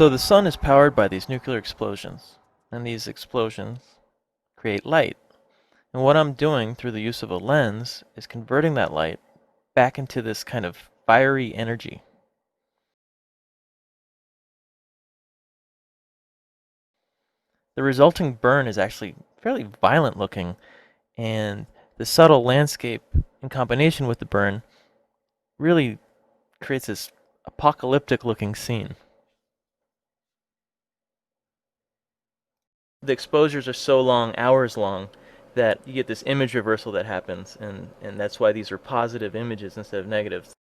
So the sun is powered by these nuclear explosions, and these explosions create light. And what I'm doing through the use of a lens is converting that light back into this kind of fiery energy. The resulting burn is actually fairly violent looking, and the subtle landscape in combination with the burn really creates this apocalyptic looking scene. The exposures are so long, hours long, that you get this image reversal that happens, and that's why these are positive images instead of negatives.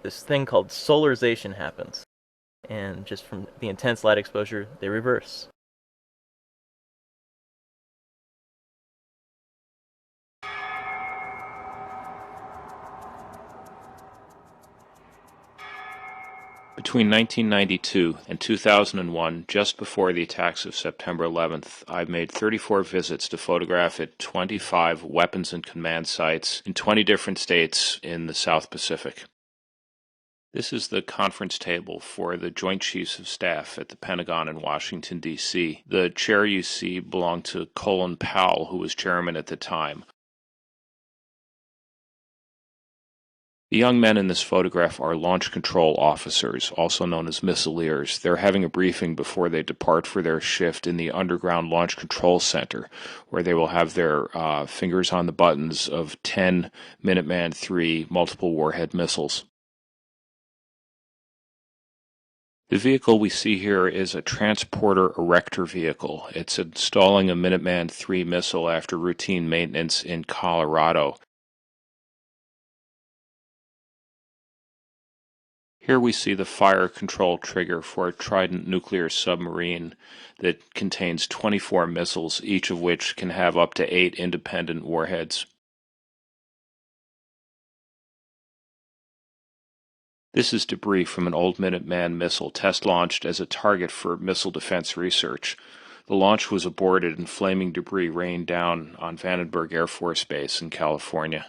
This thing called solarization happens, and just from the intense light exposure, they reverse. Between 1992 and 2001, just before the attacks of September 11th, I made 34 visits to photograph at 25 weapons and command sites in 20 different states in the South Pacific. This is the conference table for the Joint Chiefs of Staff at the Pentagon in Washington, D.C. The chair you see belonged to Colin Powell, who was chairman at the time. The young men in this photograph are launch control officers, also known as missileers. They're having a briefing before they depart for their shift in the underground launch control center, where they will have their fingers on the buttons of 10 Minuteman III multiple warhead missiles. The vehicle we see here is a transporter erector vehicle. It's installing a Minuteman III missile after routine maintenance in Colorado. Here we see the fire control trigger for a Trident nuclear submarine that contains 24 missiles, each of which can have up to 8 independent warheads. This is debris from an old Minuteman missile test-launched as a target for missile defense research. The launch was aborted and flaming debris rained down on Vandenberg Air Force Base in California.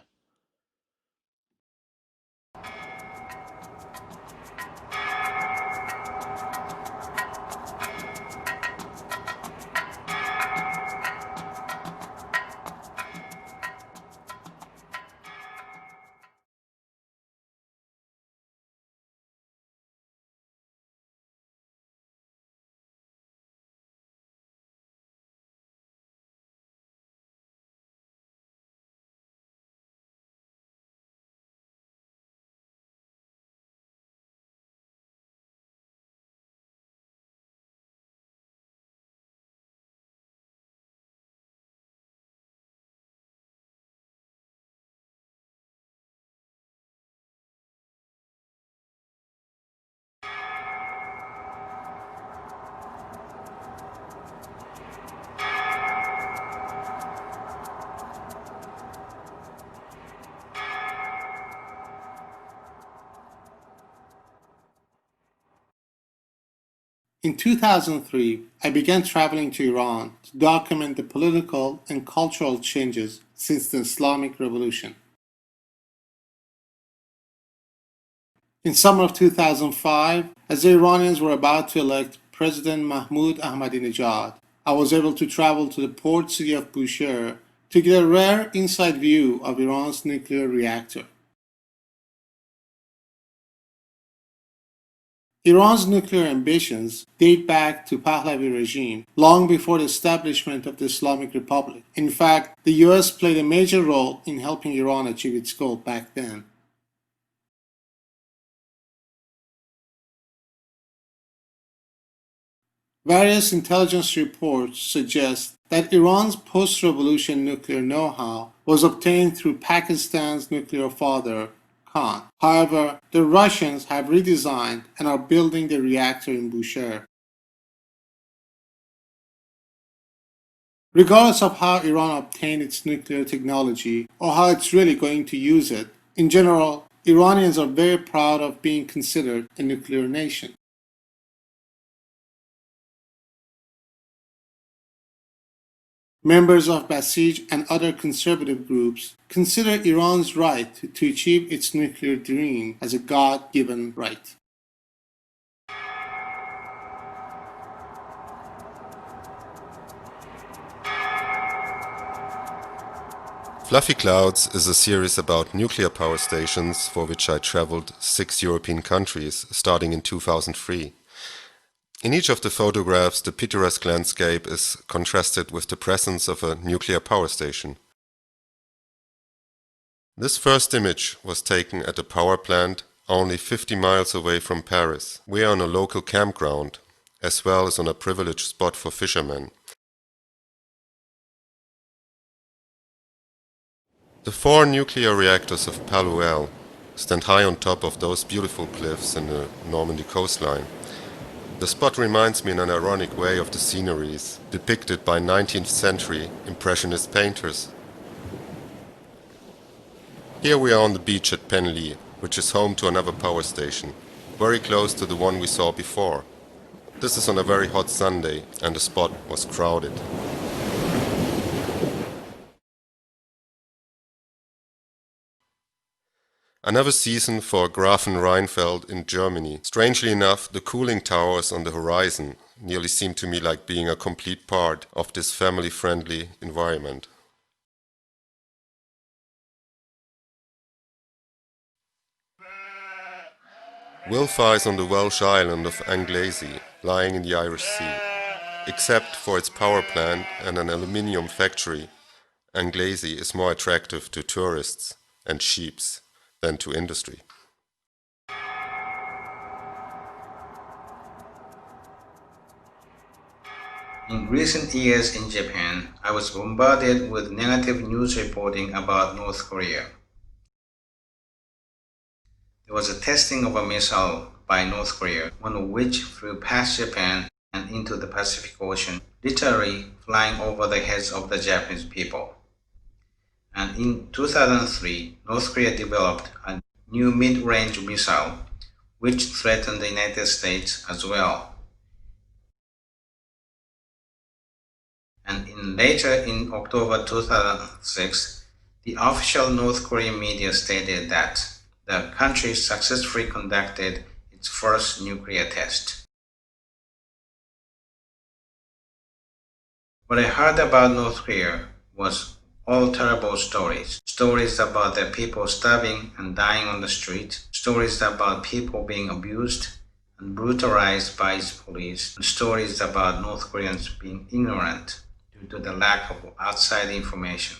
In 2003, I began traveling to Iran to document the political and cultural changes since the Islamic Revolution. In summer of 2005, as the Iranians were about to elect President Mahmoud Ahmadinejad, I was able to travel to the port city of Bushehr to get a rare inside view of Iran's nuclear reactor. Iran's nuclear ambitions date back to Pahlavi regime, long before the establishment of the Islamic Republic. In fact, the US played a major role in helping Iran achieve its goal back then. Various intelligence reports suggest that Iran's post-revolution nuclear know-how was obtained through Pakistan's nuclear father, Khan. However, the Russians have redesigned and are building the reactor in Bushehr. Regardless of how Iran obtained its nuclear technology or how it's really going to use it, in general, Iranians are very proud of being considered a nuclear nation. Members of Basij and other conservative groups consider Iran's right to achieve its nuclear dream as a God-given right. Fluffy Clouds is a series about nuclear power stations for which I traveled 6 European countries, starting in 2003. In each of the photographs, the picturesque landscape is contrasted with the presence of a nuclear power station. This first image was taken at a power plant only 50 miles away from Paris. We are on a local campground, as well as on a privileged spot for fishermen. The 4 nuclear reactors of Paloel stand high on top of those beautiful cliffs in the Normandy coastline. The spot reminds me in an ironic way of the sceneries depicted by 19th century Impressionist painters. Here we are on the beach at Penly, which is home to another power station, very close to the one we saw before. This is on a very hot Sunday, and the spot was crowded. Another season for Grafenrheinfeld in Germany. Strangely enough, the cooling towers on the horizon nearly seem to me like being a complete part of this family-friendly environment. Wilfa is on the Welsh island of Anglesey, lying in the Irish Sea. Except for its power plant and an aluminium factory, Anglesey is more attractive to tourists and sheeps than to industry. In recent years in Japan, I was bombarded with negative news reporting about North Korea. There was a testing of a missile by North Korea, one of which flew past Japan and into the Pacific Ocean, literally flying over the heads of the Japanese people. And in 2003, North Korea developed a new mid-range missile, which threatened the United States as well. And later in October 2006, the official North Korean media stated that the country successfully conducted its first nuclear test. What I heard about North Korea was all terrible stories. Stories about their people starving and dying on the street. Stories about people being abused and brutalized by its police. And stories about North Koreans being ignorant due to the lack of outside information.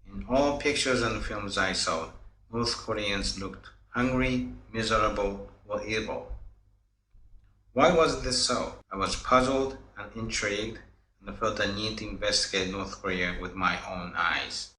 In all pictures and films I saw, North Koreans looked hungry, miserable, or evil. Why was this so? I was puzzled and intrigued, and I felt a need to investigate North Korea with my own eyes.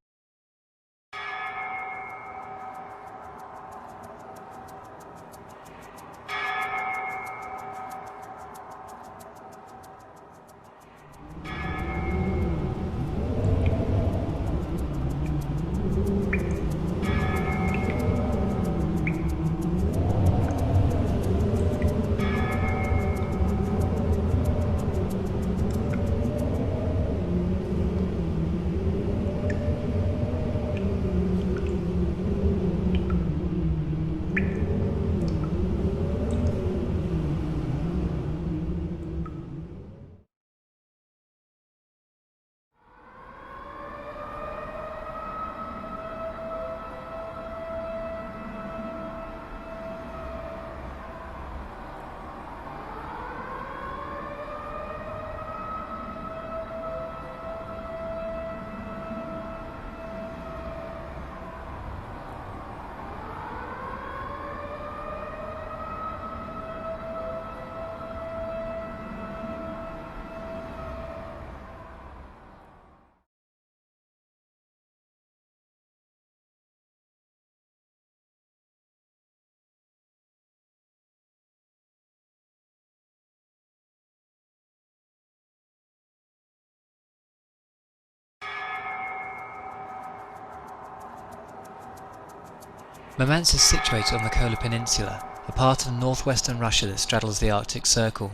Murmansk is situated on the Kola Peninsula, a part of northwestern Russia that straddles the Arctic Circle.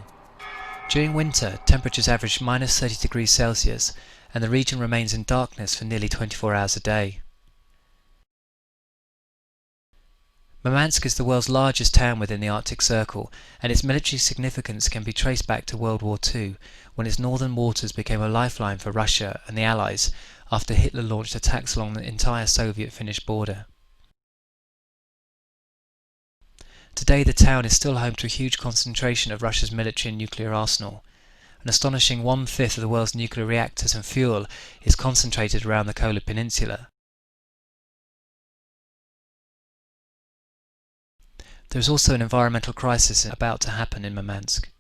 During winter, temperatures average minus 30 degrees Celsius, and the region remains in darkness for nearly 24 hours a day. Murmansk is the world's largest town within the Arctic Circle, and its military significance can be traced back to World War II, when its northern waters became a lifeline for Russia and the Allies after Hitler launched attacks along the entire Soviet-Finnish border. Today the town is still home to a huge concentration of Russia's military and nuclear arsenal. An astonishing 1/5 of the world's nuclear reactors and fuel is concentrated around the Kola Peninsula. There is also an environmental crisis about to happen in Murmansk.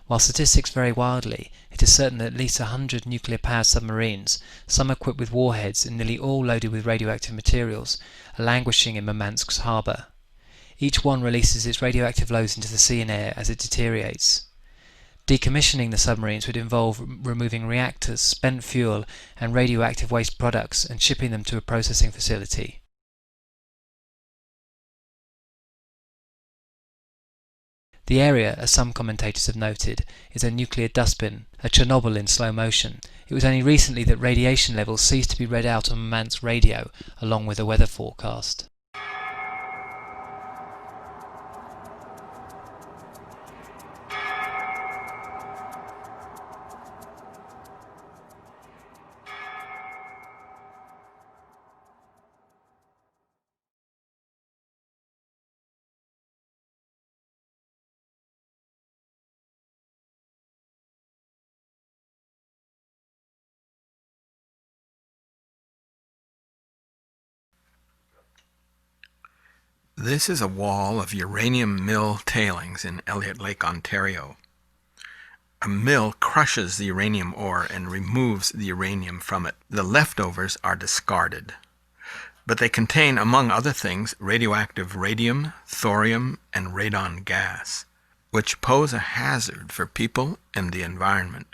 While statistics vary wildly, it is certain that at least 100 nuclear-powered submarines, some equipped with warheads and nearly all loaded with radioactive materials, are languishing in Murmansk's harbour. Each one releases its radioactive loads into the sea and air as it deteriorates. Decommissioning the submarines would involve removing reactors, spent fuel, and radioactive waste products and shipping them to a processing facility. The area, as some commentators have noted, is a nuclear dustbin, a Chernobyl in slow motion. It was only recently that radiation levels ceased to be read out on Murmansk's radio, along with a weather forecast. This is a wall of uranium mill tailings in Elliott Lake, Ontario. A mill crushes the uranium ore and removes the uranium from it. The leftovers are discarded, but they contain, among other things, radioactive radium, thorium, and radon gas, which pose a hazard for people and the environment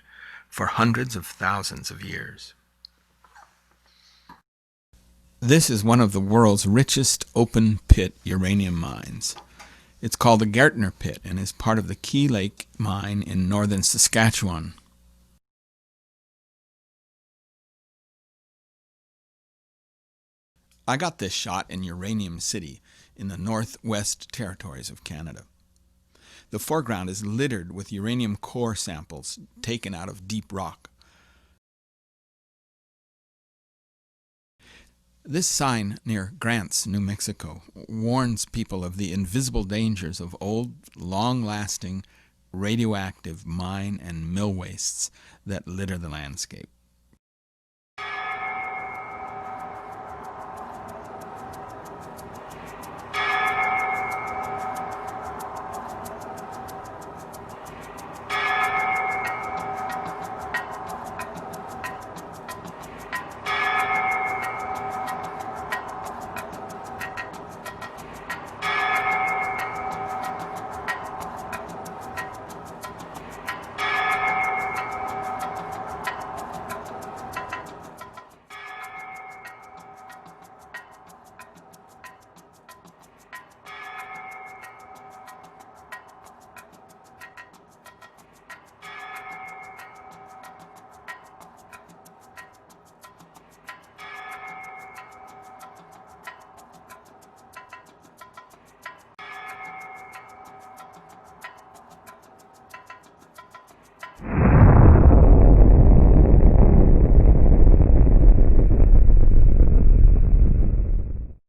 for hundreds of thousands of years. This is one of the world's richest open-pit uranium mines. It's called the Gartner Pit and is part of the Key Lake mine in northern Saskatchewan. I got this shot in Uranium City in the Northwest Territories of Canada. The foreground is littered with uranium core samples taken out of deep rock. This sign near Grants, New Mexico, warns people of the invisible dangers of old, long-lasting, radioactive mine and mill wastes that litter the landscape.